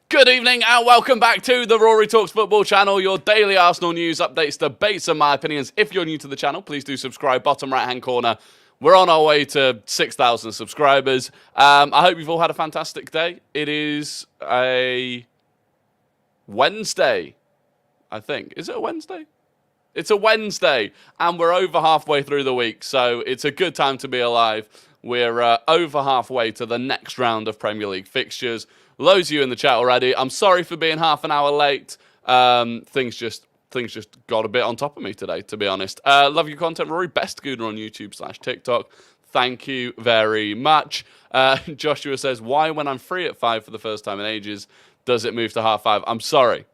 Good evening and welcome back to the Rory Talks Football channel, your daily Arsenal news, updates, debates and my opinions. If you're new to the channel, please do subscribe, bottom right hand corner. We're on our way to 6,000 subscribers. I hope you've all had a fantastic day. It is a Wednesday, I think. Is it a Wednesday? It's a Wednesday and we're over halfway through the week, so it's a good time to be alive. We're over halfway to the next round of Premier League fixtures. Loads of you in the chat already. I'm sorry for being half an hour late. Things just got a bit on top of me today, to be honest. Love your content, Rory. Best Gooner on YouTube/TikTok. Thank you very much. Joshua says, why when I'm free at 5 for the first time in ages, does it move to half 5? I'm sorry.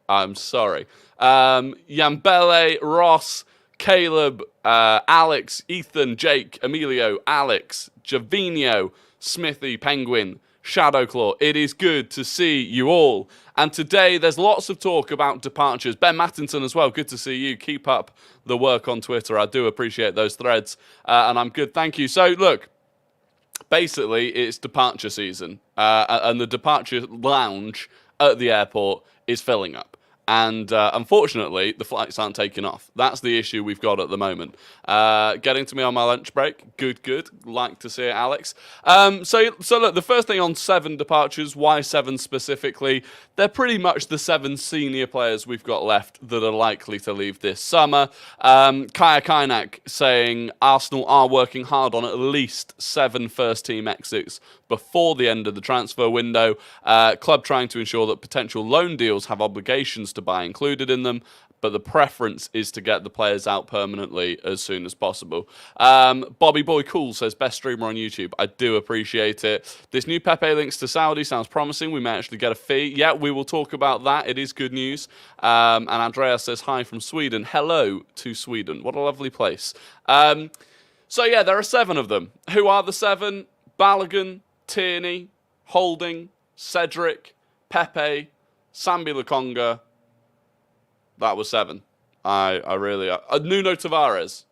Yambele, Ross, Caleb, Alex, Ethan, Jake, Emilio, Alex, Javinho, Smithy, Penguin, Shadowclaw, it is good to see you all. And today there's lots of talk about departures. Ben Mattinson as well, good to see you. Keep up the work on Twitter. I do appreciate those threads. And I'm good, thank you. So look, basically it's departure season. And the departure lounge at the airport is filling up. And unfortunately, the flights aren't taking off. That's the issue we've got at the moment. Getting to me on my lunch break. Good. Like to see it, Alex. So look, the first thing on 7 departures, why 7 specifically? They're pretty much the 7 senior players we've got left that are likely to leave this summer. Kaya Kainak saying Arsenal are working hard on at least 7 first-team exits before the end of the transfer window. Club trying to ensure that potential loan deals have obligations to buy included in them, but the preference is to get the players out permanently as soon as possible. Bobby Boy Cool says, best streamer on YouTube. I do appreciate it. This new Pepe links to Saudi sounds promising. We may actually get a fee. Yeah, we will talk about that. It is good news. And Andrea says, hi from Sweden. Hello to Sweden. What a lovely place. So yeah, there are 7 of them. Who are the 7? Balogun, Tierney, Holding, CEDRIC, Pepe, Sambi Lokonga. That was 7. I really... Nuno Tavares.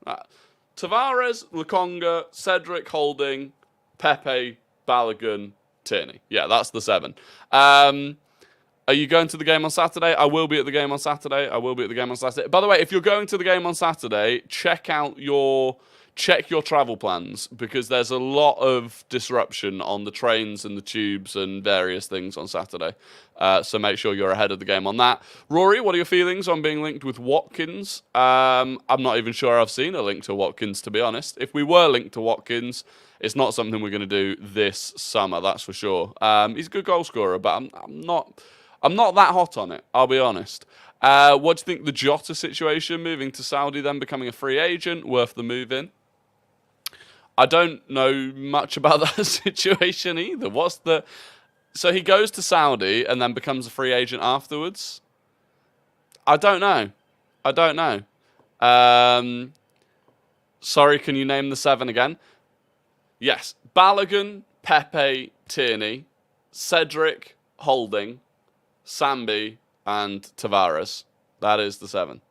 Tavares, Lokonga, CEDRIC, Holding, Pepe, Balogun, Tierney. Yeah, that's the 7. Are you going to the game on Saturday? I will be at the game on Saturday. By the way, if you're going to the game on Saturday, check your travel plans, because there's a lot of disruption on the trains and the tubes and various things on Saturday. So make sure you're ahead of the game on that. Rory, what are your feelings on being linked with Watkins? I'm not even sure I've seen a link to Watkins, to be honest. If we were linked to Watkins, it's not something we're going to do this summer, that's for sure. He's a good goal scorer, but I'm not that hot on it, I'll be honest. What do you think the Jota situation, moving to Saudi, then becoming a free agent, worth the move in? I don't know much about that situation either. So he goes to Saudi and then becomes a free agent afterwards? I don't know. Sorry, can you name the 7 again? Yes. Balogun, Pepe, Tierney, CEDRIC, Holding, Sambi, and Tavares. That is the 7.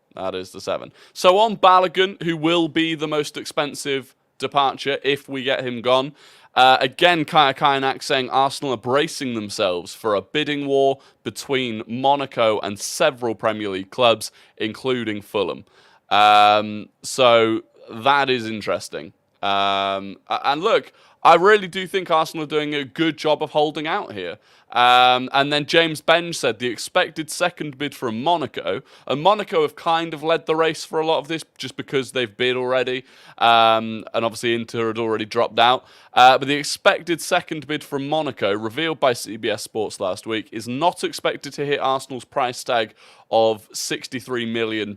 So on Balogun, who will be the most expensive departure if we get him gone. Again, Kaya Kainak saying Arsenal are bracing themselves for a bidding war between Monaco and several Premier League clubs, including Fulham. So that is interesting. And look, I really do think Arsenal are doing a good job of holding out here. And then James Benge said the expected second bid from Monaco, and Monaco have kind of led the race for a lot of this just because they've bid already, and obviously Inter had already dropped out. But the expected second bid from Monaco, revealed by CBS Sports last week, is not expected to hit Arsenal's price tag of $63 million,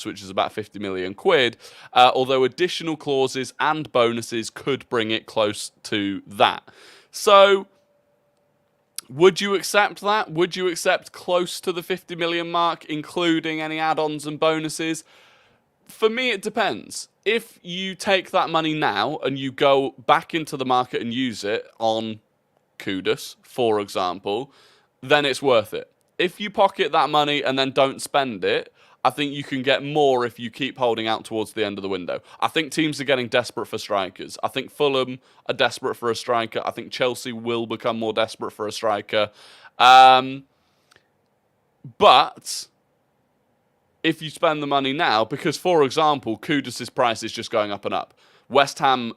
which is about 50 million quid, although additional clauses and bonuses could bring it close to that. So would you accept that? Would you accept close to the 50 million mark, including any add-ons and bonuses? For me, it depends. If you take that money now and you go back into the market and use it on Kudus, for example, then it's worth it. If you pocket that money and then don't spend it, I think you can get more if you keep holding out towards the end of the window. I think teams are getting desperate for strikers. I think Fulham are desperate for a striker. I think Chelsea will become more desperate for a striker. But if you spend the money now, because, for example, Kudus' price is just going up and up. West Ham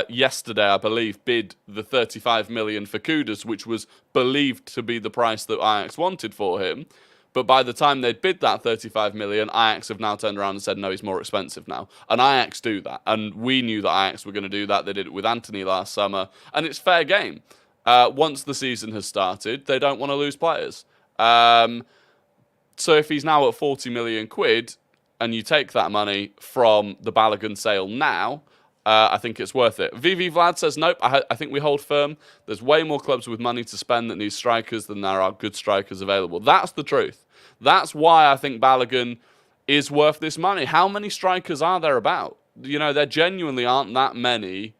yesterday, I believe, bid the 35 million for Kudus, which was believed to be the price that Ajax wanted for him. But by the time they'd bid that 35 million, Ajax have now turned around and said, no, he's more expensive now. And Ajax do that. And we knew that Ajax were going to do that. They did it with Anthony last summer. And it's fair game. Once the season has started, they don't want to lose players. So if he's now at 40 million quid and you take that money from the Balogun sale now, I think it's worth it. VV Vlad says, nope, I think we hold firm. There's way more clubs with money to spend that need strikers than there are good strikers available. That's the truth. That's why I think Balogun is worth this money. How many strikers are there about? You know, there genuinely aren't that many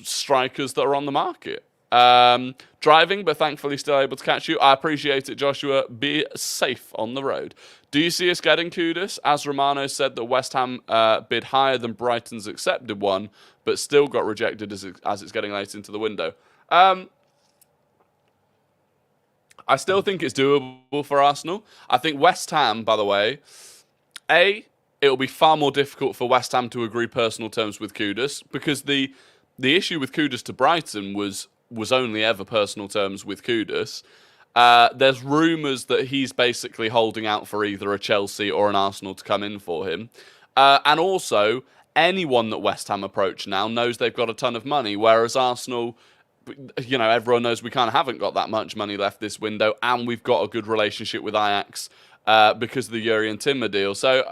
strikers that are on the market. Driving, but thankfully still able to catch you. I appreciate it, Joshua. Be safe on the road. Do you see us getting Kudus? As Romano said that West Ham bid higher than Brighton's accepted one, but still got rejected as it's getting late into the window. I still think it's doable for Arsenal. I think West Ham, by the way, it'll be far more difficult for West Ham to agree personal terms with Kudus, because the issue with Kudus to Brighton was only ever personal terms with Kudus. There's rumours that he's basically holding out for either a Chelsea or an Arsenal to come in for him. And also, anyone that West Ham approach now knows they've got a ton of money, whereas Arsenal, you know, everyone knows we kind of haven't got that much money left this window, and we've got a good relationship with Ajax because of the Yuri and Timber deal. So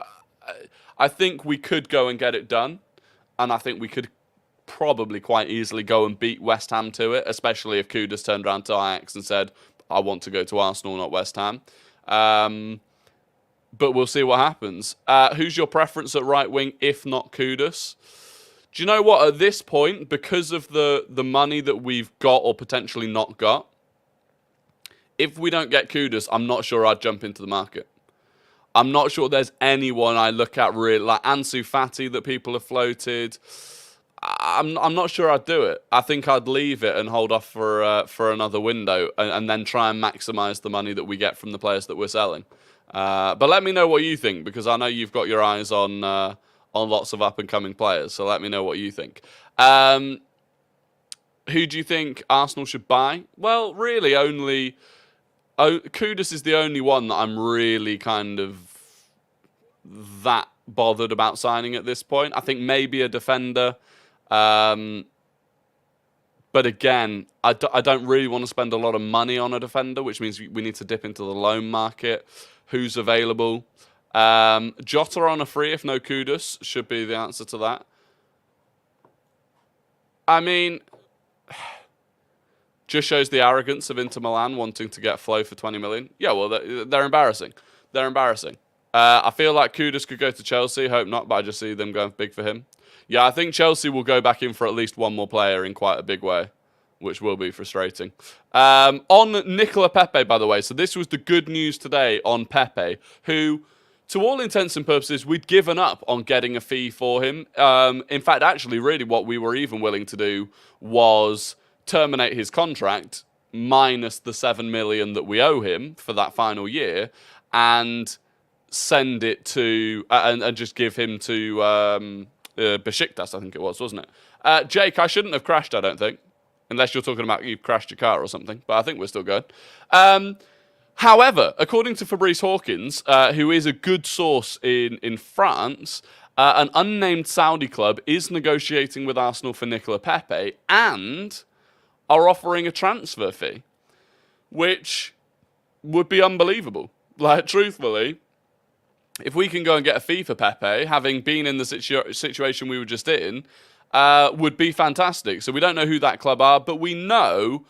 I think we could go and get it done, and I think we could probably quite easily go and beat West Ham to it, especially if Kudus turned around to Ajax and said, I want to go to Arsenal, not West Ham. But we'll see what happens. Who's your preference at right wing, if not Kudus? Do you know what? At this point, because of the money that we've got or potentially not got, if we don't get Kudus, I'm not sure I'd jump into the market. I'm not sure there's anyone I look at really, like Ansu Fati that people have floated. I'm not sure I'd do it. I think I'd leave it and hold off for another window and then try and maximise the money that we get from the players that we're selling. But let me know what you think, because I know you've got your eyes on lots of up-and-coming players, so let me know what you think. Who do you think Arsenal should buy? Well, really only... Kudus is the only one that I'm really kind of that bothered about signing at this point. I think maybe a defender... but again, I don't really want to spend a lot of money on a defender, which means we need to dip into the loan market. Who's available? Jota on a free if no Kudus should be the answer to that. I mean, just shows the arrogance of Inter Milan wanting to get Flo for 20 million. Yeah, well, they're embarrassing. They're embarrassing. I feel like Kudus could go to Chelsea. Hope not, but I just see them going big for him. Yeah, I think Chelsea will go back in for at least one more player in quite a big way, which will be frustrating. On Nicola Pepe, by the way, so this was the good news today on Pepe, who, to all intents and purposes, we'd given up on getting a fee for him. In fact, actually, really what we were even willing to do was terminate his contract minus the 7 million that we owe him for that final year and send it to, and just give him to... Besiktas, I think it was, wasn't it? Jake, I shouldn't have crashed, I don't think. Unless you're talking about you've crashed your car or something. But I think we're still good. However, according to Fabrice Hawkins, who is a good source in France, an unnamed Saudi club is negotiating with Arsenal for Nicola Pepe and are offering a transfer fee, which would be unbelievable. Like, truthfully... If we can go and get a fee for Pepe, having been in the situation we were just in, would be fantastic. So we don't know who that club are, but we know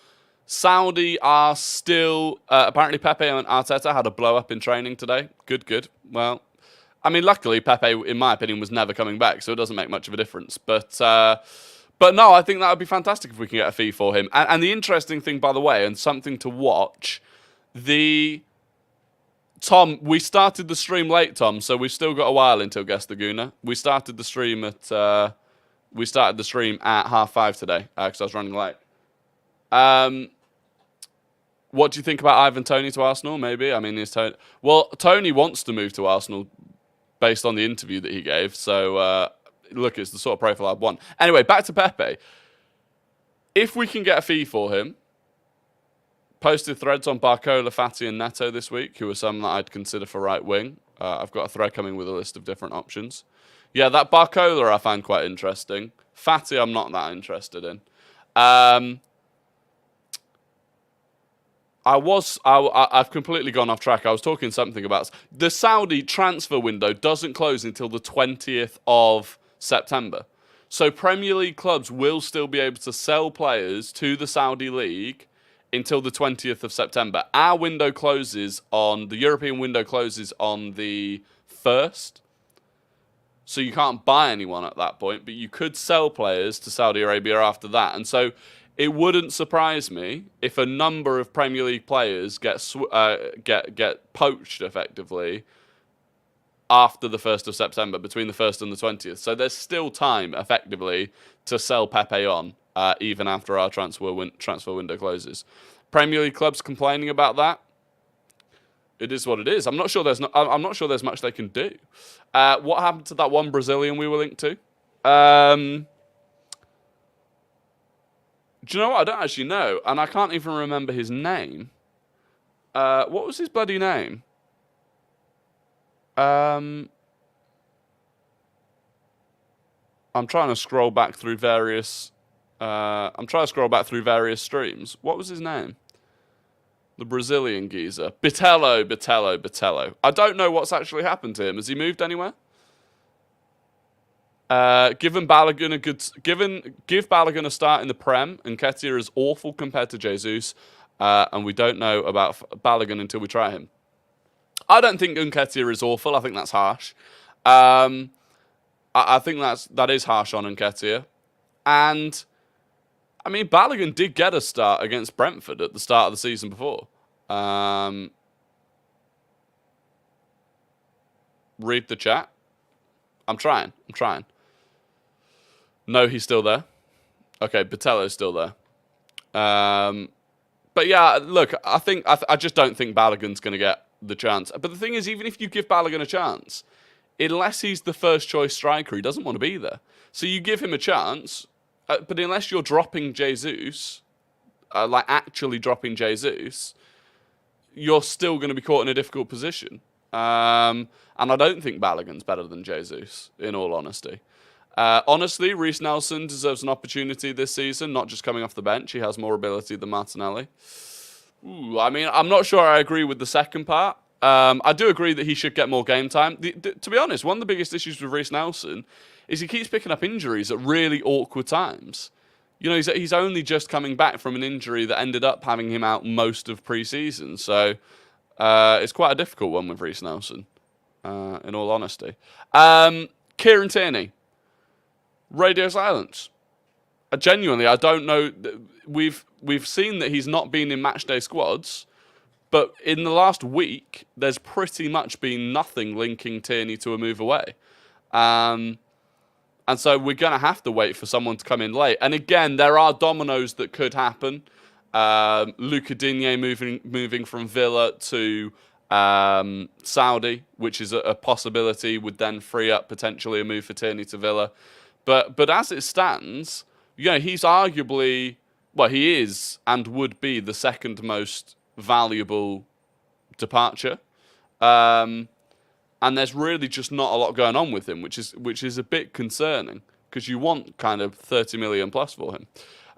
Saudi are still... apparently Pepe and Arteta had a blow-up in training today. Good. Well, I mean, luckily Pepe, in my opinion, was never coming back, so it doesn't make much of a difference. But no, I think that would be fantastic if we can get a fee for him. And the interesting thing, by the way, and something to watch, Tom, we started the stream late, Tom, so we've still got a while until Guess the Gooner. We started the stream at 5:30 today because I was running late. What do you think about Ivan Toney to Arsenal? Maybe. I mean, is Tony? Well, Toney wants to move to Arsenal based on the interview that he gave. So look, it's the sort of profile I'd want. Anyway, back to Pepe. If we can get a fee for him, posted threads on Barcola, Fati, and Neto this week, who are some that I'd consider for right wing. I've got a thread coming with a list of different options. Yeah, that Barcola I find quite interesting. Fati, I'm not that interested in. I've completely gone off track. I was talking something about the Saudi transfer window doesn't close until the 20th of September. So Premier League clubs will still be able to sell players to the Saudi League until the 20th of September. The European window closes on the 1st. So you can't buy anyone at that point, but you could sell players to Saudi Arabia after that. And so it wouldn't surprise me if a number of Premier League players get poached effectively after the 1st of September, between the 1st and the 20th. So there's still time, effectively, to sell Pepe on, even after our transfer window closes. Premier League clubs complaining about that. It is what it is. I'm not sure there's much they can do. What happened to that one Brazilian we were linked to? Do you know what? I don't actually know, and I can't even remember his name. What was his bloody name? I'm trying to scroll back through various. Streams. What was his name? The Brazilian geezer, Bitello. I don't know what's actually happened to him. Has he moved anywhere? Give Balogun a start in the Prem. And Nketiah is awful compared to Jesus, and we don't know about Balogun until we try him. I don't think Nketiah is awful. I think that's harsh. I think that is harsh on Nketiah. And I mean, Balogun did get a start against Brentford at the start of the season before. Read the chat. I'm trying. No, he's still there. Okay, Batello's still there. But yeah, look, I just don't think Balogun's going to get the chance. But the thing is, even if you give Balogun a chance, unless he's the first choice striker, he doesn't want to be there. So you give him a chance, but unless you're dropping Jesus, like actually dropping Jesus, you're still going to be caught in a difficult position. And I don't think Balogun's better than Jesus, in all honesty. Honestly, Reece Nelson deserves an opportunity this season, not just coming off the bench. He has more ability than Martinelli. I mean, I'm not sure I agree with the second part. I do agree that he should get more game time. To be honest, one of the biggest issues with Reece Nelson is he keeps picking up injuries at really awkward times. You know, he's only just coming back from an injury that ended up having him out most of pre-season. So it's quite a difficult one with Reece Nelson, in all honesty. Kieran Tierney. Radio silence. Genuinely, I don't know. We've seen that he's not been in matchday squads, but in the last week, there's pretty much been nothing linking Tierney to a move away. And so we're going to have to wait for someone to come in late. And again, there are dominoes that could happen. Luca Digne moving from Villa to Saudi, which is a possibility, would then free up potentially a move for Tierney to Villa. But as it stands, you know, he's arguably, well, he is and would be the second most valuable departure. And there's really just not a lot going on with him, which is a bit concerning because you want kind of 30 million plus for him.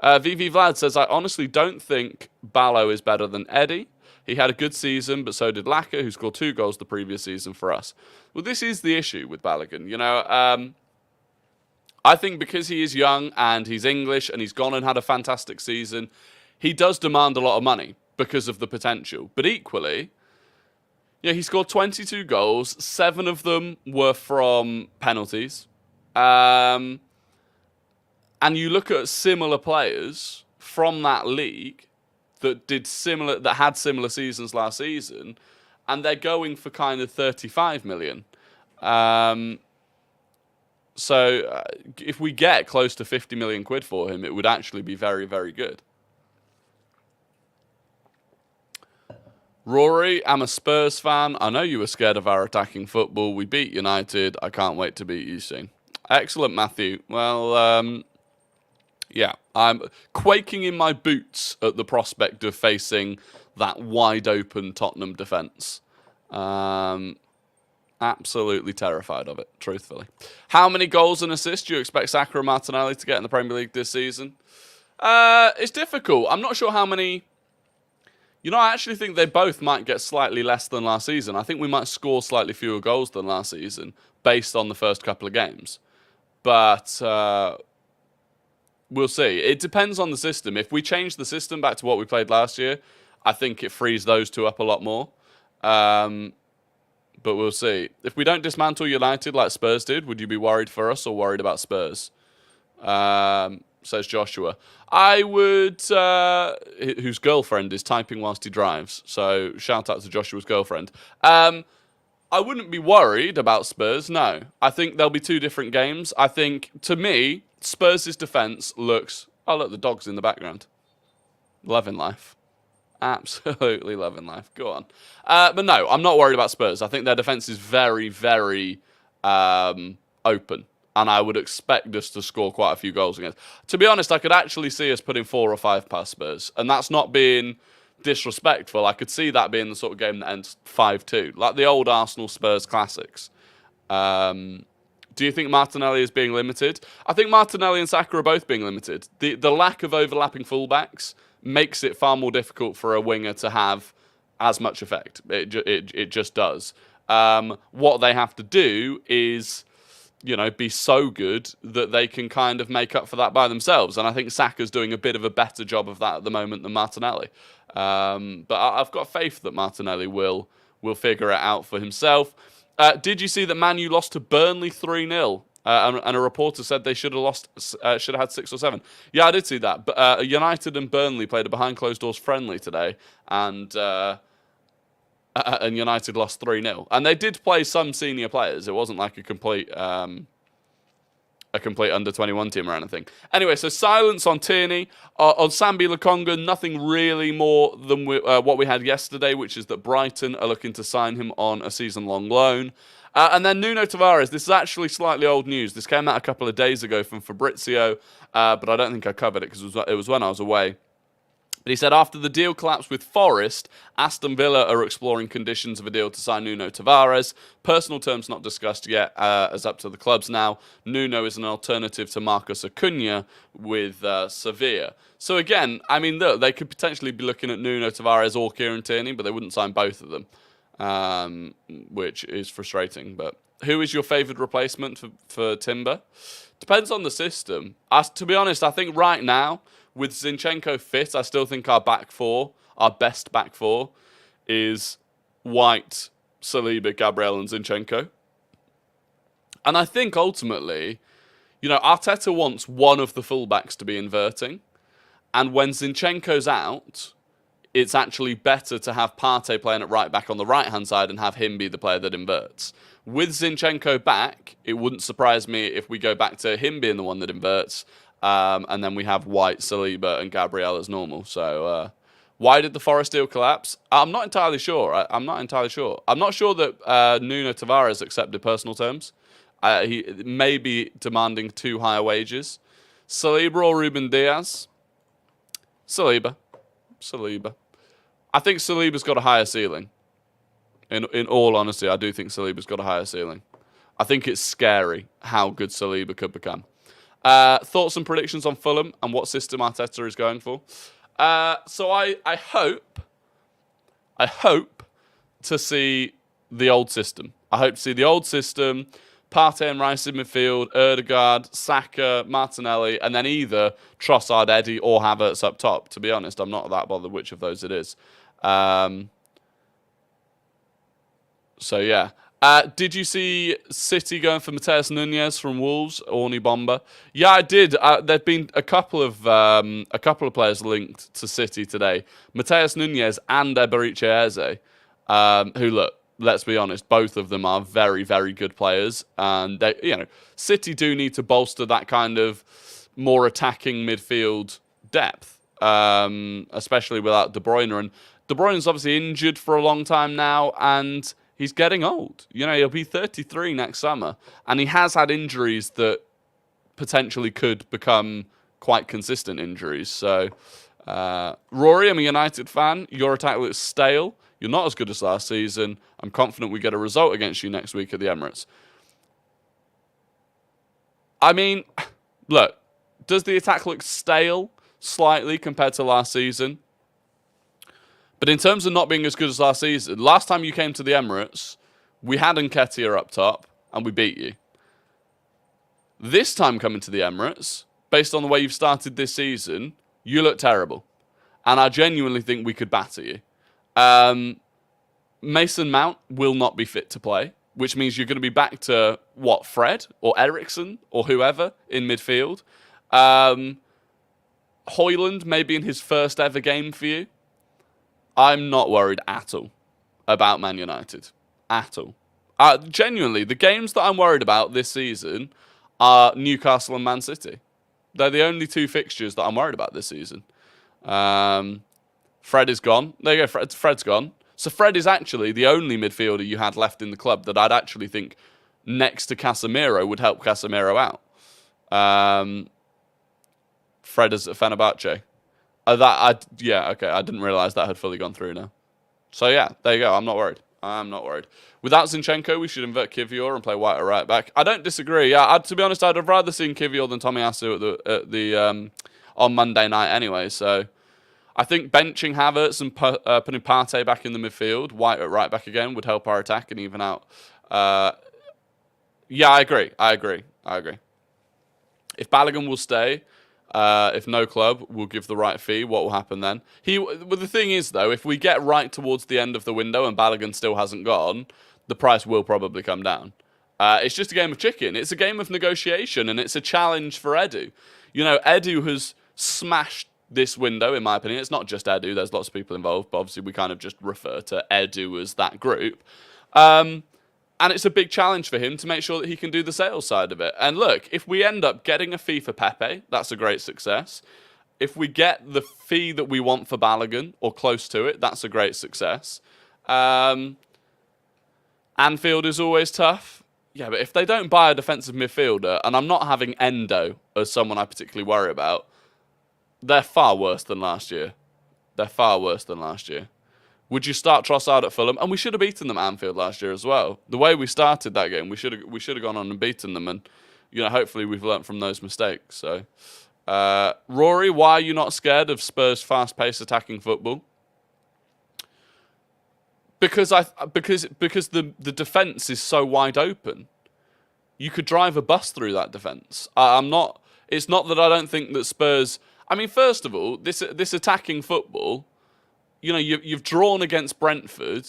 VV Vlad says, I honestly don't think Balo is better than Eddie. He had a good season, but so did Laka, who scored 2 goals the previous season for us. Well, this is the issue with Balogun. You know, I think because he is young and he's English and he's gone and had a fantastic season, he does demand a lot of money because of the potential. But equally, yeah, he scored 22 goals. 7 of them were from penalties. And you look at similar players from that league that had similar seasons last season, and they're going for kind of 35 million. So if we get close to 50 million quid for him, it would actually be very, very good. Rory, I'm a Spurs fan. I know you were scared of our attacking football. We beat United. I can't wait to beat you soon. Excellent, Matthew. Well, yeah, I'm quaking in my boots at the prospect of facing that wide-open Tottenham defence. Absolutely terrified of it, truthfully. How many goals and assists do you expect Saka and Martinelli to get in the Premier League this season? It's difficult. I'm not sure how many... I actually think they both might get slightly less than last season. I think we might score slightly fewer goals than last season based on the first couple of games. But we'll see. It depends on the system. If we change the system back to what we played last year, I think it frees those two up a lot more. But we'll see. If we don't dismantle United like Spurs did, would you be worried for us or worried about Spurs? Says Joshua. I would, whose girlfriend is typing whilst he drives. So shout out to Joshua's girlfriend. I wouldn't be worried about Spurs, no. I think there'll be two different games. I think, to me, Spurs' defence looks... Oh, look, the dog's in the background. Loving life. Absolutely loving life. Go on. But no, I'm not worried about Spurs. I think their defence is very, very open. And I would expect us to score quite a few goals against. To be honest, I could actually see us putting 4 or 5 past Spurs. And that's not being disrespectful. I could see that being the sort of game that ends 5-2. Like the old Arsenal Spurs classics. Do you think Martinelli is being limited? I think Martinelli and Saka are both being limited. The lack of overlapping fullbacks makes it far more difficult for a winger to have as much effect. It just does. What they have to do is... be so good that they can kind of make up for that by themselves. And I think Saka's doing a bit of a better job of that at the moment than Martinelli. But I've got faith that Martinelli will figure it out for himself. Did you see that Man U lost to Burnley 3-0? And a reporter said they should have had 6 or 7. Yeah, I did see that. But United and Burnley played a behind closed doors friendly today. And United lost 3-0. And they did play some senior players. It wasn't like a complete under-21 team or anything. Anyway, so silence on Tierney. On Sambi Lokonga, nothing really more than what we had yesterday, which is that Brighton are looking to sign him on a season-long loan. And then Nuno Tavares. This is actually slightly old news. This came out a couple of days ago from Fabrizio, but I don't think I covered it because it was when I was away. But he said after the deal collapsed with Forest, Aston Villa are exploring conditions of a deal to sign Nuno Tavares. Personal terms not discussed yet, as up to the clubs now. Nuno is an alternative to Marcus Acuna with Sevilla. So again, I mean, look, they could potentially be looking at Nuno Tavares or Kieran Tierney, but they wouldn't sign both of them, which is frustrating. But who is your favoured replacement for Timber? Depends on the system. To be honest, I think right now, with Zinchenko fit, I still think our best back four, is White, Saliba, Gabriel, and Zinchenko. And I think ultimately, Arteta wants one of the fullbacks to be inverting. And when Zinchenko's out, it's actually better to have Partey playing at right back on the right-hand side and have him be the player that inverts. With Zinchenko back, it wouldn't surprise me if we go back to him being the one that inverts. And then we have White, Saliba, and Gabriel as normal. So, why did the Forest deal collapse? I'm not entirely sure. I'm not sure that Nuno Tavares accepted personal terms. He may be demanding too high wages. Saliba or Ruben Diaz? Saliba. I think Saliba's got a higher ceiling. In all honesty, I do think Saliba's got a higher ceiling. I think it's scary how good Saliba could become. Thoughts and predictions on Fulham and what system Arteta is going for. So I hope to see the old system. I hope to see the old system, Partey and Rice in midfield, Ødegaard, Saka, Martinelli, and then either Trossard, Eddie, or Havertz up top. To be honest, I'm not that bothered which of those it is. So yeah. Did you see City going for Mateus Nunes from Wolves, Orny Bomber? Yeah, I did. There've been a couple of players linked to City today. Mateus Nunes and Eberiche Eze, who, look, let's be honest, both of them are very, very good players. And they, City do need to bolster that kind of more attacking midfield depth, especially without De Bruyne. And De Bruyne's obviously injured for a long time now, and he's getting old. He'll be 33 next summer, and he has had injuries that potentially could become quite consistent injuries. So, Rory, I'm a United fan. Your attack looks stale. You're not as good as last season. I'm confident we get a result against you next week at the Emirates. I mean, look, does the attack look stale slightly compared to last season? But in terms of not being as good as last season, last time you came to the Emirates, we had Nketiah up top and we beat you. This time coming to the Emirates, based on the way you've started this season, you look terrible. And I genuinely think we could batter you. Mason Mount will not be fit to play, which means you're going to be back to, Fred or Eriksen or whoever in midfield. Højlund maybe in his first ever game for you. I'm not worried at all about Man United. At all. Genuinely, the games that I'm worried about this season are Newcastle and Man City. They're the only two fixtures that I'm worried about this season. Fred is gone. There you go, Fred's gone. So Fred is actually the only midfielder you had left in the club that I'd actually think next to Casemiro would help Casemiro out. Fred is at Fenerbahce. I didn't realise that had fully gone through now. So yeah, there you go. I'm not worried. Without Zinchenko, we should invert Kivior and play White at right back. I don't disagree. Yeah, to be honest, I'd have rather seen Kivior than Tomiyasu on Monday night anyway. So I think benching Havertz and putting Partey back in the midfield, White at right back again, would help our attack and even out. Yeah, I agree. If Balogun will stay, if no club will give the right fee, what will happen then? The thing is, though, if we get right towards the end of the window and Balogun still hasn't gone, the price will probably come down. It's just a game of chicken. It's a game of negotiation, and it's a challenge for Edu. Edu has smashed this window, in my opinion. It's not just Edu. There's lots of people involved, but obviously we kind of just refer to Edu as that group. And it's a big challenge for him to make sure that he can do the sales side of it. And look, if we end up getting a fee for Pepe, that's a great success. If we get the fee that we want for Balogun, or close to it, that's a great success. Anfield is always tough. Yeah, but if they don't buy a defensive midfielder, and I'm not having Endo as someone I particularly worry about, they're far worse than last year. Would you start Trossard at Fulham? And we should have beaten them at Anfield last year as well. The way we started that game, we should have gone on and beaten them. And hopefully we've learnt from those mistakes. So, Rory, why are you not scared of Spurs' fast-paced attacking football? Because the defence is so wide open. You could drive a bus through that defence. It's not that I don't think that Spurs. I mean, first of all, this attacking football. You've drawn against Brentford,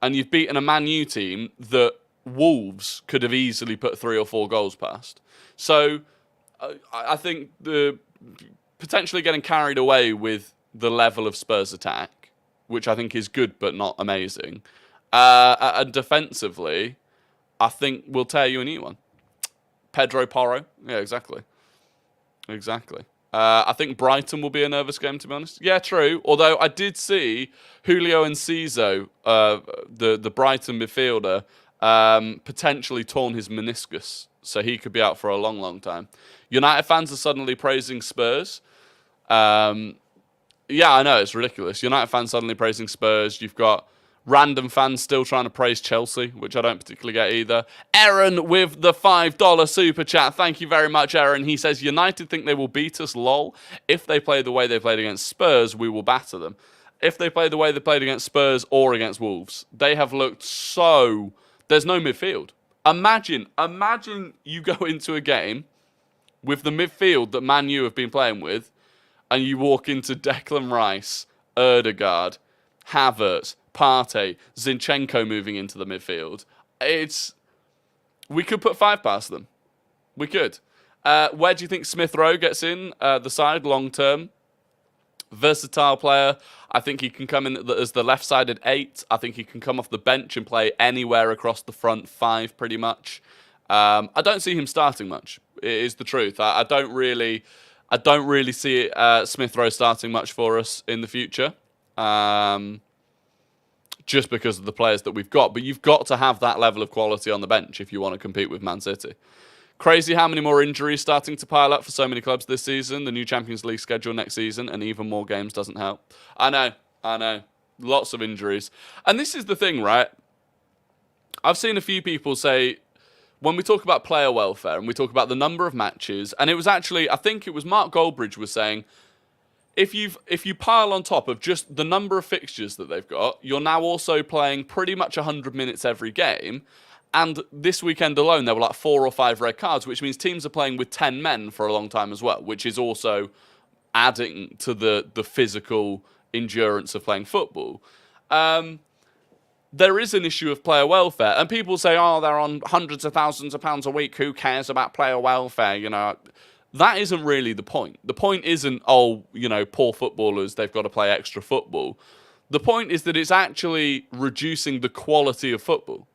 and you've beaten a Man U team that Wolves could have easily put 3 or 4 goals past. So, I think the potentially getting carried away with the level of Spurs attack, which I think is good but not amazing, and defensively, I think we'll tear you a new one. Pedro Porro, yeah, exactly. I think Brighton will be a nervous game, to be honest. Yeah, true. Although I did see Julio Enciso, the Brighton midfielder, potentially torn his meniscus. So he could be out for a long, long time. United fans are suddenly praising Spurs. Yeah, I know, it's ridiculous. United fans suddenly praising Spurs. You've got random fans still trying to praise Chelsea, which I don't particularly get either. Aaron with the $5 super chat. Thank you very much, Aaron. He says, United think they will beat us, lol. If they play the way they played against Spurs, we will batter them. If they play the way they played against Spurs or against Wolves, they have looked so. There's no midfield. Imagine you go into a game with the midfield that Man U have been playing with, and you walk into Declan Rice, Ødegaard, Havertz, Partey, Zinchenko moving into the midfield. We could put 5 past them. We could. Where do you think Smith Rowe gets in the side long term? Versatile player. I think he can come in as the left-sided 8. I think he can come off the bench and play anywhere across the front 5 pretty much. I don't see him starting much. It is the truth. I don't really see Smith Rowe starting much for us in the future. just because of the players that we've got. But you've got to have that level of quality on the bench if you want to compete with Man City. Crazy how many more injuries starting to pile up for so many clubs this season. The new Champions League schedule next season and even more games doesn't help. I know. Lots of injuries. And this is the thing, right? I've seen a few people say, when we talk about player welfare and we talk about the number of matches, and it was actually, I think it was Mark Goldbridge was saying, if you pile on top of just the number of fixtures that they've got, you're now also playing pretty much 100 minutes every game. And this weekend alone, there were like 4 or 5 red cards, which means teams are playing with 10 men for a long time as well, which is also adding to the physical endurance of playing football. There is an issue of player welfare. And people say, oh, they're on hundreds of thousands of pounds a week. Who cares about player welfare? You know, that isn't really the point. The point isn't, poor footballers, they've got to play extra football. The point is that it's actually reducing the quality of football.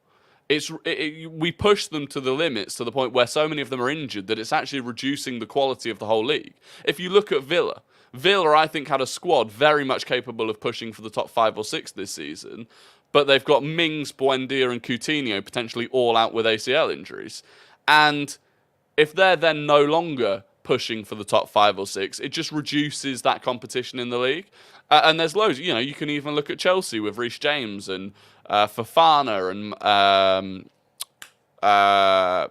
We push them to the limits to the point where so many of them are injured that it's actually reducing the quality of the whole league. If you look at Villa, I think, had a squad very much capable of pushing for the top 5 or 6 this season, but they've got Mings, Buendia and Coutinho potentially all out with ACL injuries. And if they're then no longer pushing for the top 5 or 6, it just reduces that competition in the league. And there's loads. You know, you can even look at Chelsea with Reece James and Fofana and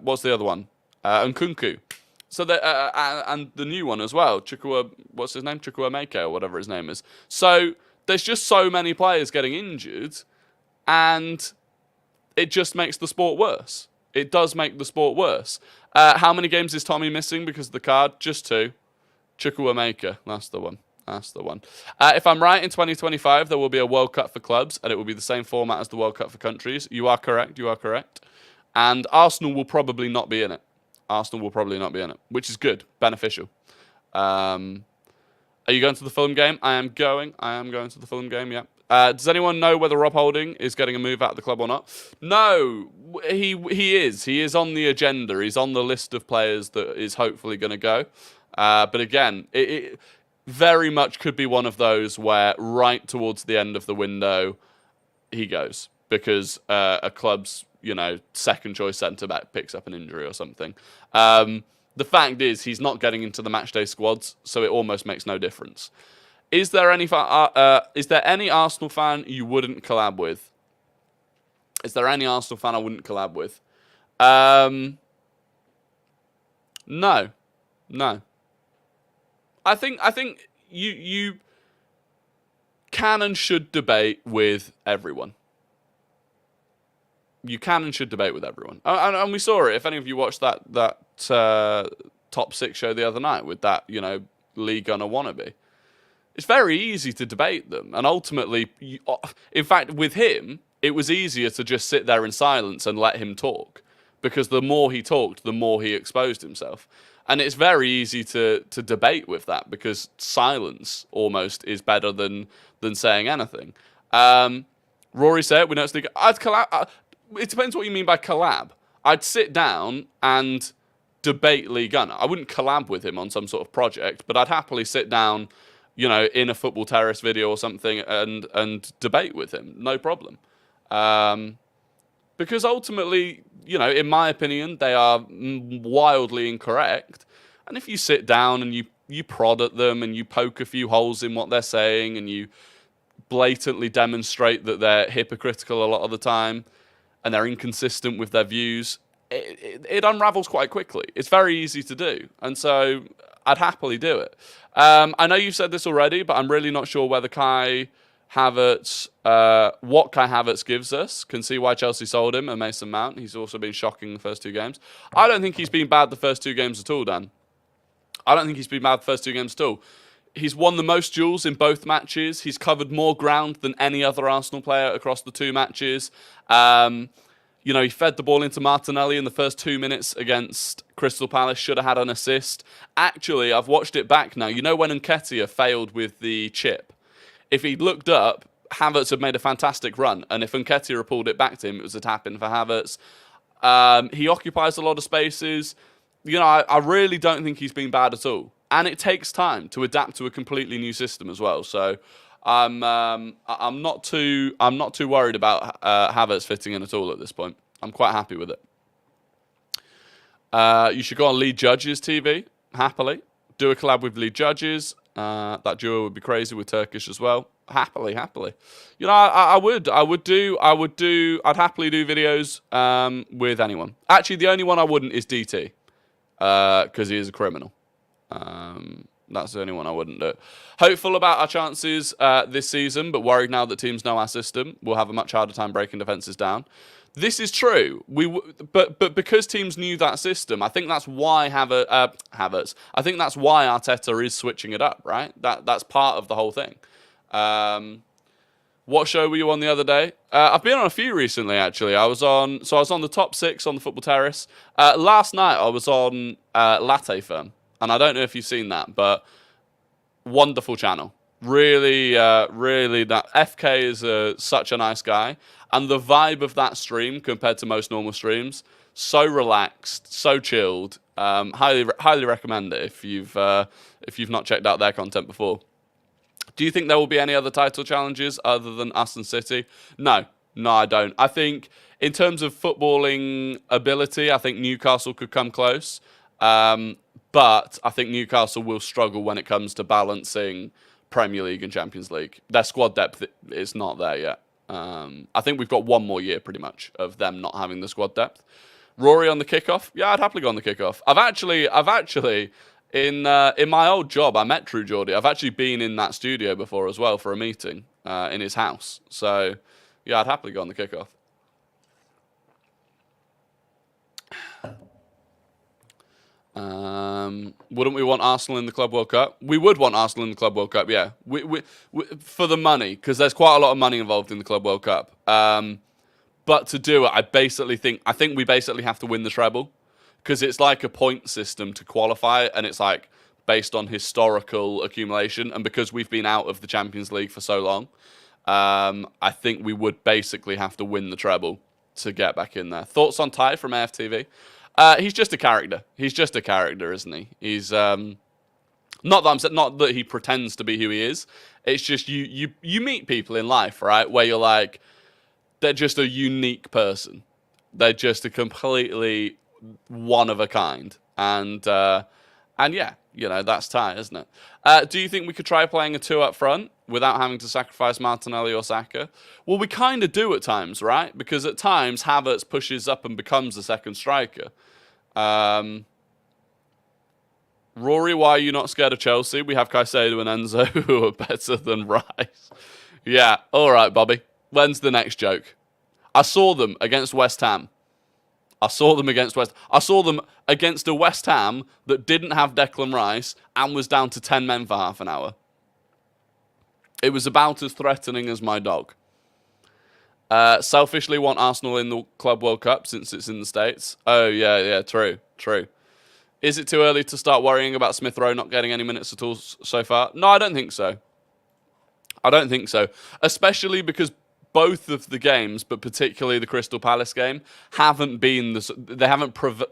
what's the other one? And Nkunku. So and the new one as well, Chukwuemeka or whatever his name is. So there's just so many players getting injured, and it just makes the sport worse. It does make the sport worse. How many games is Tommy missing because of the card? Just 2. Chukwuemeka, that's the one. If I'm right, in 2025, there will be a World Cup for clubs, and it will be the same format as the World Cup for countries. You are correct. And Arsenal will probably not be in it. Which is good, beneficial. Are you going to the Fulham game? I am going to the Fulham game, yeah. Does anyone know whether Rob Holding is getting a move out of the club or not? No, he is. He is on the agenda. He's on the list of players that is hopefully going to go. But again, it very much could be one of those where right towards the end of the window, he goes because a club's second choice centre back picks up an injury or something. The fact is, he's not getting into the matchday squads, so it almost makes no difference. Is there any Arsenal fan you wouldn't collab with? Is there any Arsenal fan I wouldn't collab with? No. I think you can and should debate with everyone. You can and should debate with everyone. And we saw it. If any of you watched that top 6 show the other night with that, Lee Gunner wannabe, it's very easy to debate them. And ultimately, in fact, with him, it was easier to just sit there in silence and let him talk. Because the more he talked, the more he exposed himself. And it's very easy to debate with that because silence almost is better than saying anything. Rory said, we don't speak. I'd collab. It depends what you mean by collab. I'd sit down and debate Lee Gunner. I wouldn't collab with him on some sort of project, but I'd happily sit down, in a Football Terrace video or something and debate with him. No problem. Because ultimately, in my opinion, they are wildly incorrect. And if you sit down and you prod at them and you poke a few holes in what they're saying and you blatantly demonstrate that they're hypocritical a lot of the time and they're inconsistent with their views, it unravels quite quickly. It's very easy to do. And so I'd happily do it. I know you've said this already, but I'm really not sure whether what Kai Havertz gives us. Can see why Chelsea sold him and Mason Mount. He's also been shocking the first 2 games. I don't think he's been bad the first 2 games at all, Dan. I don't think he's been bad the first 2 games at all. He's won the most duels in both matches. He's covered more ground than any other Arsenal player across the 2 matches. He fed the ball into Martinelli in the first 2 minutes against Crystal Palace. Should have had an assist. Actually, I've watched it back now. When Nketiah failed with the chip? If he'd looked up, Havertz had made a fantastic run. And if Nketiah had pulled it back to him, it was a tap-in for Havertz. He occupies a lot of spaces. I really don't think he's been bad at all. And it takes time to adapt to a completely new system as well. So I'm not too worried about Havertz fitting in at all at this point. I'm quite happy with it. You should go on Lead Judges TV happily. Do a collab with Lead Judges. That duo would be crazy with Turkish as well. Happily. You know, I'd happily do videos with anyone. Actually, the only one I wouldn't is DT because he is a criminal. That's the only one I wouldn't do. Hopeful about our chances this season, but worried now that teams know our system. We'll have a much harder time breaking defenses down. This is true. But because teams knew that system, I think that's why Havertz. I think that's why Arteta is switching it up. Right. That's part of the whole thing. What show were you on the other day? I've been on a few recently. Actually, I was on the top 6 on the Football Terrace. Last night I was on Latte Firm. And I don't know if you've seen that, but wonderful channel. Really, that FK is such a nice guy. And the vibe of that stream compared to most normal streams, so relaxed, so chilled. Highly recommend it if you've not checked out their content before. Do you think there will be any other title challenges other than us and City? No, I don't. I think in terms of footballing ability, I think Newcastle could come close. But I think Newcastle will struggle when it comes to balancing Premier League and Champions League. Their squad depth is not there yet. I think we've got one more year pretty much of them not having the squad depth. Rory on the kickoff? Yeah, I'd happily go on the kickoff. I've actually in my old job, I met True Geordie. I've actually been in that studio before as well for a meeting in his house. So yeah, I'd happily go on the kickoff. Wouldn't we want Arsenal in the Club World Cup? We would want Arsenal in the Club World Cup, yeah. We for the money, because there's quite a lot of money involved in the Club World Cup. But to do it, I think we basically have to win the treble, because it's like a point system to qualify, and it's like based on historical accumulation, and because we've been out of the Champions League for so long, I think we would basically have to win the treble to get back in there. Thoughts on Ty from AFTV? He's just a character. He's just a character, isn't he? He's not that he pretends to be who he is. It's just you meet people in life, right, where you're like, they're just a unique person. They're just a completely one of a kind, and yeah, you know, that's Ty, isn't it? Do you think we could try playing a 2 up front without having to sacrifice Martinelli or Saka? Well, we kind of do at times, right? Because at times Havertz pushes up and becomes the second striker. Rory, why are you not scared of Chelsea? We have Caicedo and Enzo who are better than Rice. Yeah, all right, Bobby. When's the next joke? I saw them against West Ham. I saw them against a West Ham that didn't have Declan Rice and was down to 10 men for half an hour. It was about as threatening as my dog. Selfishly want Arsenal in the Club World Cup since it's in the States. Oh, yeah, true. Is it too early to start worrying about Smith Rowe not getting any minutes at all so far? No, I don't think so. Especially because both of the games, but particularly the Crystal Palace game, haven't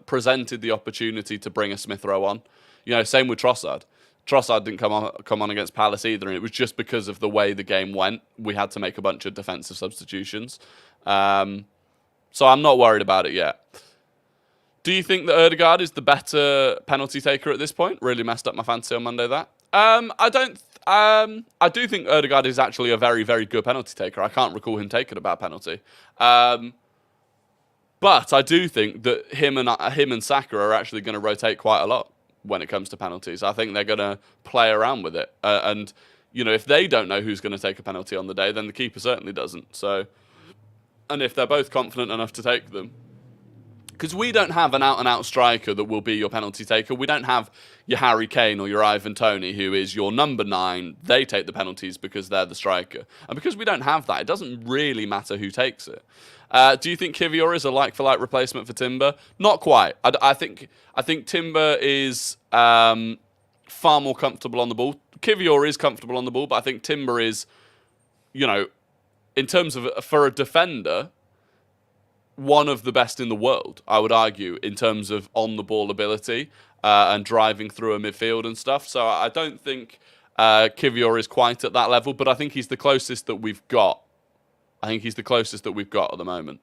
presented the opportunity to bring a Smith Rowe on. You know, same with Trossard. Trossard didn't come on against Palace either, and it was just because of the way the game went. We had to make a bunch of defensive substitutions. So I'm not worried about it yet. Do you think that Ødegaard is the better penalty taker at this point? Really messed up my fantasy on Monday, that. I do think Ødegaard is actually a very, very good penalty taker. I can't recall him taking a bad penalty. But I do think that him and Saka are actually going to rotate quite a lot when it comes to penalties. I think they're going to play around with it. And, you know, if they don't know who's going to take a penalty on the day, then the keeper certainly doesn't. So, and if they're both confident enough to take them, because we don't have an out-and-out striker that will be your penalty taker. We don't have your Harry Kane or your Ivan Toney, who is your number 9. They take the penalties because they're the striker. And because we don't have that, it doesn't really matter who takes it. Do you think Kivior is a like-for-like replacement for Timber? Not quite. I think Timber is far more comfortable on the ball. Kivior is comfortable on the ball, but I think Timber is, you know, in terms of for a defender, one of the best in the world, I would argue, in terms of on-the-ball ability and driving through a midfield and stuff. So I don't think Kivior is quite at that level, but I think he's the closest that we've got. I think he's the closest that we've got at the moment.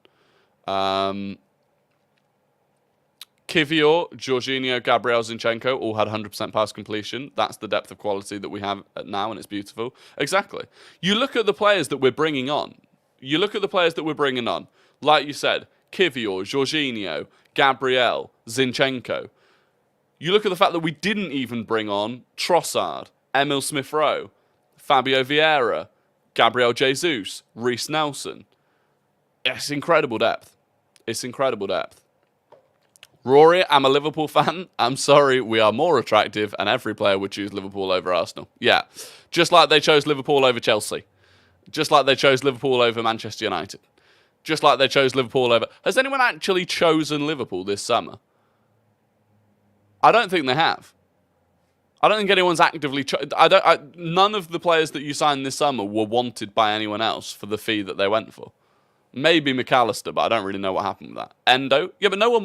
Kivior, Jorginho, Gabriel, Zinchenko all had 100% pass completion. That's the depth of quality that we have now, and it's beautiful. Exactly. You look at the players that we're bringing on. Like you said, Kivior, Jorginho, Gabriel, Zinchenko. You look at the fact that we didn't even bring on Trossard, Emil Smith-Rowe, Fabio Vieira, Gabriel Jesus, Reece Nelson. It's incredible depth. Rory, I'm a Liverpool fan. I'm sorry, we are more attractive, and every player would choose Liverpool over Arsenal. Yeah, just like they chose Liverpool over Chelsea. Just like they chose Liverpool over Manchester United. Just like they chose Liverpool over... Has anyone actually chosen Liverpool this summer? I don't think they have. I don't think anyone's actively... None of the players that you signed this summer were wanted by anyone else for the fee that they went for. Maybe McAllister, but I don't really know what happened with that. Endo? Yeah, but no one...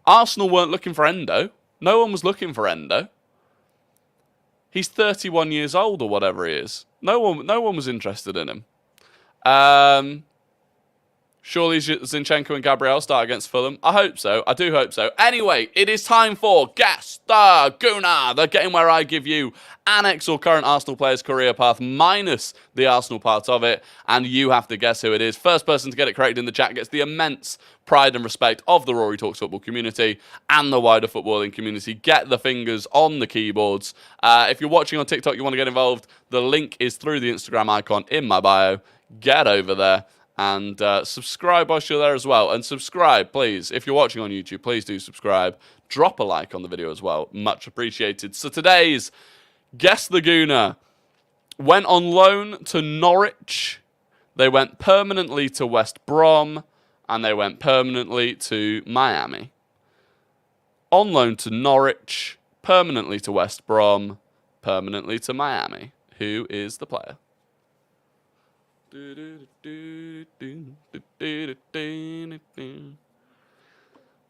Arsenal weren't looking for Endo. No one was looking for Endo. He's 31 years old or whatever he is. No one was interested in him. Surely Zinchenko and Gabriel start against Fulham. I hope so. I do hope so. Anyway, it is time for Guess the Gooner, the game where I give you Annex or current Arsenal player's career path minus the Arsenal part of it, and you have to guess who it is. First person to get it correct in the chat gets the immense pride and respect of the Rory Talks Football community and the wider footballing community. Get the fingers on the keyboards. If you're watching on TikTok, you want to get involved, the link is through the Instagram icon in my bio. Get over there. And subscribe whilst you're there as well. And subscribe, please. If you're watching on YouTube, please do subscribe. Drop a like on the video as well. Much appreciated. So today's Guess the Gooner went on loan to Norwich. They went permanently to West Brom. And they went permanently to Miami. On loan to Norwich. Permanently to West Brom. Permanently to Miami. Who is the player?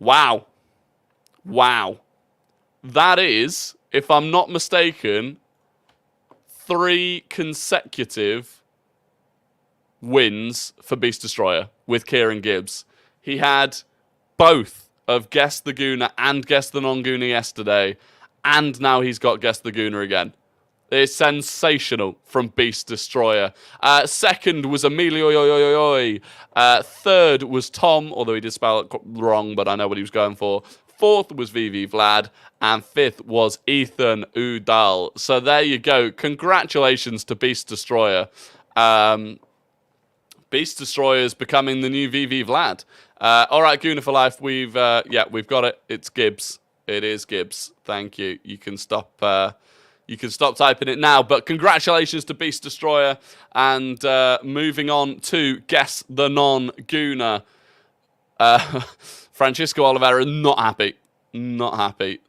Wow. That is, if I'm not mistaken, 3 consecutive wins for Beast Destroyer with Kieran Gibbs. He had both of Guess the Gooner and Guess the Non-Gooner yesterday, and now he's got Guess the Gooner again. It's sensational from Beast Destroyer. Second was Emilio. Third was Tom, although he did spell it wrong, but I know what he was going for. Fourth was VV Vlad. And fifth was Ethan Udall. So there you go. Congratulations to Beast Destroyer. Beast Destroyer is becoming the new VV Vlad. All right, Gooner for life. We've got it. It's Gibbs. It is Gibbs. Thank you. You can stop typing it now, but congratulations to Beast Destroyer. And moving on to Guess the Non-Gooner. Francisco Oliveira, not happy.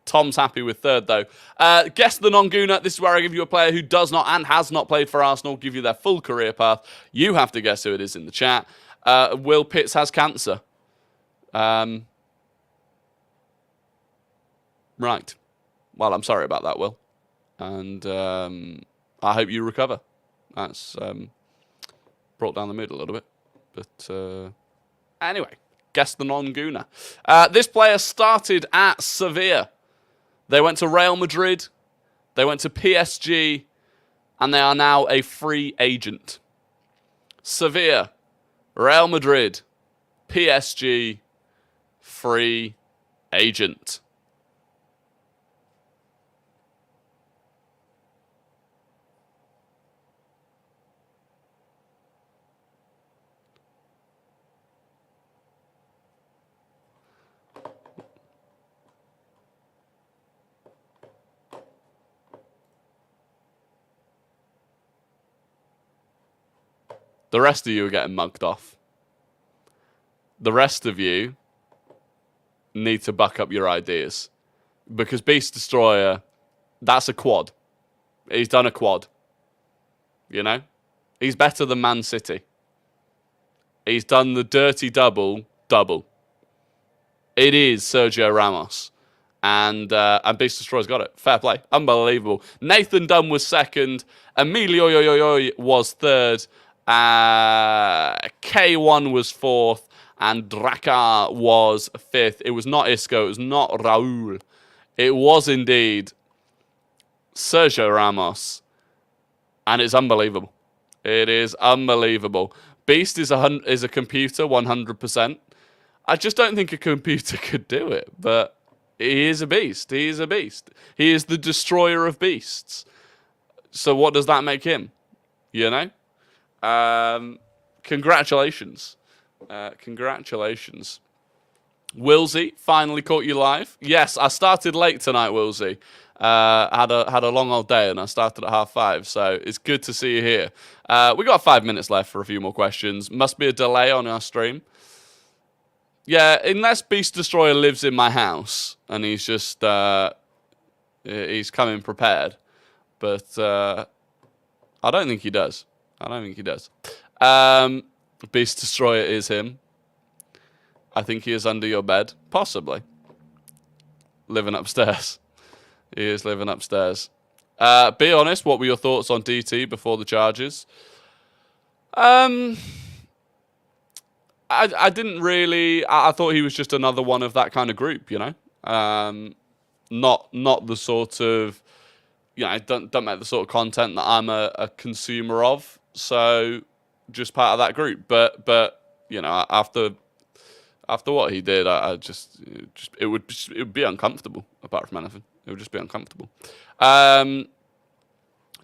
Tom's happy with third, though. Guess the Non-Gooner. This is where I give you a player who does not and has not played for Arsenal, give you their full career path. You have to guess who it is in the chat. Will Pitts has cancer. Right. Well, I'm sorry about that, Will. And I hope you recover. That's brought down the mood a little bit. But anyway, Guess the Non-Gooner. This player started at Sevilla. They went to Real Madrid. They went to PSG. And they are now a free agent. Sevilla, Real Madrid, PSG, free agent. The rest of you are getting mugged off. The rest of you need to buck up your ideas. Because Beast Destroyer, that's a quad. He's done a quad. You know? He's better than Man City. He's done the dirty double. It is Sergio Ramos. And Beast Destroyer's got it. Fair play. Unbelievable. Nathan Dunn was second. Emilio was third. K1 was fourth. And Drakkar was fifth. It was not Isco. It was not Raul. It was indeed Sergio Ramos. And it's unbelievable. It is unbelievable. Beast is a computer, 100%. I just don't think a computer could do it. But he is a beast. He is a beast. He is the destroyer of beasts. So what does that make him? You know? Congratulations. Congratulations. Wilsey finally caught you live. Yes, I started late tonight, Wilsey. Had a long old day and I started at 5:30, so it's good to see you here. We got 5 minutes left for a few more questions. Must be a delay on our stream. Yeah, unless Beast Destroyer lives in my house and he's just he's coming prepared, but I don't think he does. Beast Destroyer is him. I think he is under your bed, possibly living upstairs. He is living upstairs. Be honest, what were your thoughts on DT before the charges? I didn't really. I thought he was just another one of that kind of group, you know. Not the sort of, you know, don't make the sort of content that I'm a consumer of. So just part of that group. But you know, after what he did, I just it would be uncomfortable. Apart from anything, it would just be uncomfortable.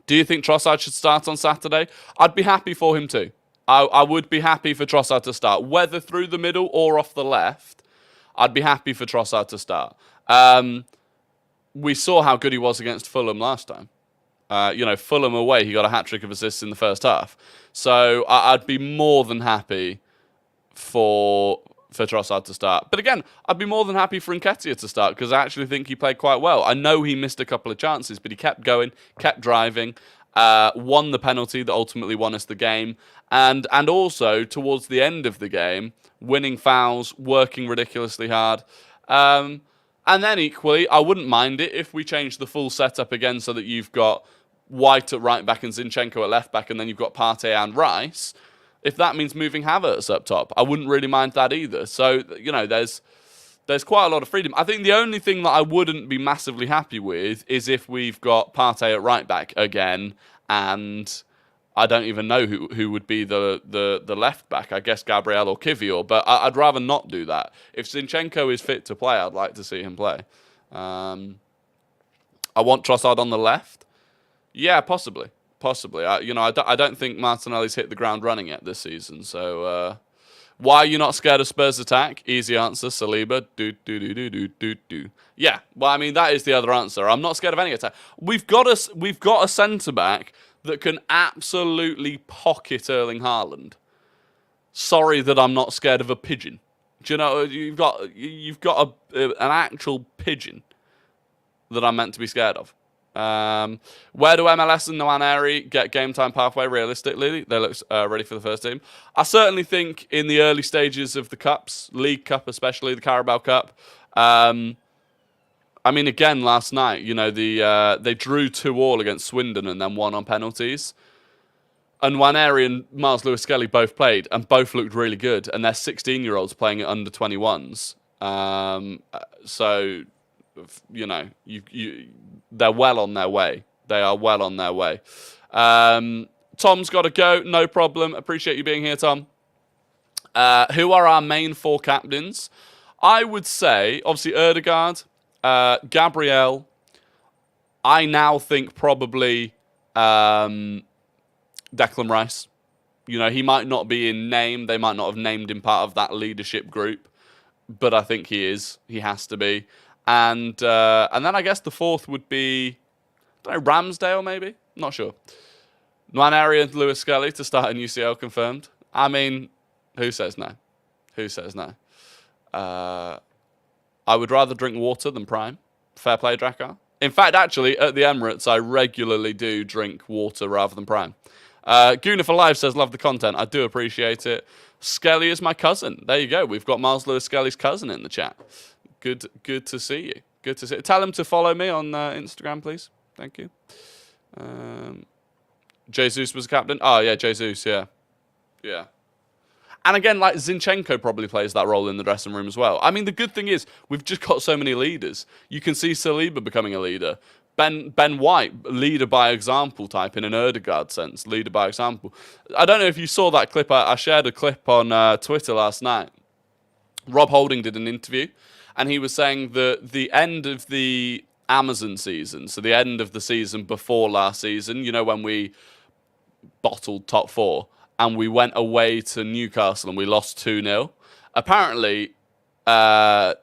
Do you think Trossard should start on Saturday? I'd be happy for him too. I would be happy for Trossard to start, whether through the middle or off the left. I'd be happy for Trossard to start. We saw how good he was against Fulham last time. You know, Fulham away, he got a hat-trick of assists in the first half. So I'd be more than happy for Trossard to start. But again, I'd be more than happy for Nketiah to start because I actually think he played quite well. I know he missed a couple of chances, but he kept going, kept driving, won the penalty that ultimately won us the game, and also towards the end of the game, winning fouls, working ridiculously hard. And then equally, I wouldn't mind it if we changed the full setup again so that you've got White at right back and Zinchenko at left back, and then you've got Partey and Rice. If that means moving Havertz up top, I wouldn't really mind that either. So, you know, there's quite a lot of freedom. I think the only thing that I wouldn't be massively happy with is if we've got Partey at right back again, and I don't even know who would be the left back. I guess Gabriel or Kivior, but I'd rather not do that. If Zinchenko is fit to play, I'd like to see him play. I want Trossard on the left. Yeah, possibly. I don't think Martinelli's hit the ground running yet this season. So, why are you not scared of Spurs attack? Easy answer, Saliba. Do. Yeah, well, I mean, that is the other answer. I'm not scared of any attack. We've got a centre-back that can absolutely pocket Erling Haaland. Sorry that I'm not scared of a pigeon. Do you know, you've got an actual pigeon that I'm meant to be scared of. Where do MLS and Nwaneri get game time pathway realistically? They look ready for the first team. I certainly think in the early stages of the cups, League Cup especially, the Carabao Cup. I mean, again, last night, you know, they drew 2-2 against Swindon and then won on penalties. And Nwaneri and Miles Lewis-Skelly both played and both looked really good. And they're 16-year-olds playing at under 21s. So, you know, they're well on their way. They are well on their way. Tom's got to go. No problem. Appreciate you being here, Tom. Who are our main four captains? I would say, obviously, Ødegaard, Gabriel. I now think probably Declan Rice. You know, he might not be in name. They might not have named him part of that leadership group. But I think he is. He has to be. And then I guess the fourth would be, I don't know, Ramsdale maybe? Not sure. Nwaneri and Lewis-Skelly to start in UCL confirmed. I mean, who says no? Who says no? I would rather drink water than Prime. Fair play, Drakkar. In fact, actually, at the Emirates, I regularly do drink water rather than Prime. Gooner for Life says, love the content. I do appreciate it. Skelly is my cousin. There you go. We've got Miles Lewis-Skelly's cousin in the chat. Good to see you. Good to see. Tell him to follow me on Instagram, please. Thank you. Jesus was the captain. Oh, yeah, Jesus, yeah. Yeah. And again, like, Zinchenko probably plays that role in the dressing room as well. I mean, the good thing is we've just got so many leaders. You can see Saliba becoming a leader. Ben White, leader by example type in an Ødegaard sense, leader by example. I don't know if you saw that clip. I shared a clip on Twitter last night. Rob Holding did an interview, and he was saying that the end of the Amazon season, so the end of the season before last season, you know, when we bottled top 4, and we went away to Newcastle and we lost 2-0. Apparently, Ben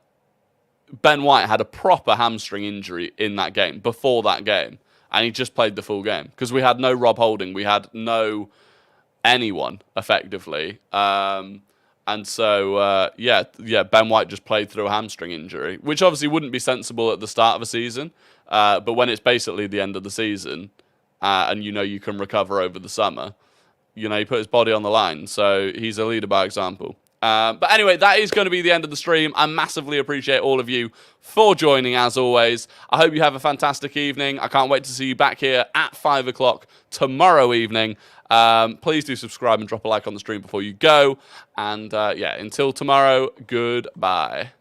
White had a proper hamstring injury in that game, before that game, and he just played the full game because we had no Rob Holding, we had no anyone effectively, and so Ben White just played through a hamstring injury, which obviously wouldn't be sensible at the start of a season, but when it's basically the end of the season, and you know you can recover over the summer, you know, he put his body on the line, so he's a leader by example. But anyway, that is going to be the end of the stream. I massively appreciate all of you for joining, as always. I hope you have a fantastic evening. I can't wait to see you back here at 5 o'clock tomorrow evening. Please do subscribe and drop a like on the stream before you go. And yeah, until tomorrow, goodbye.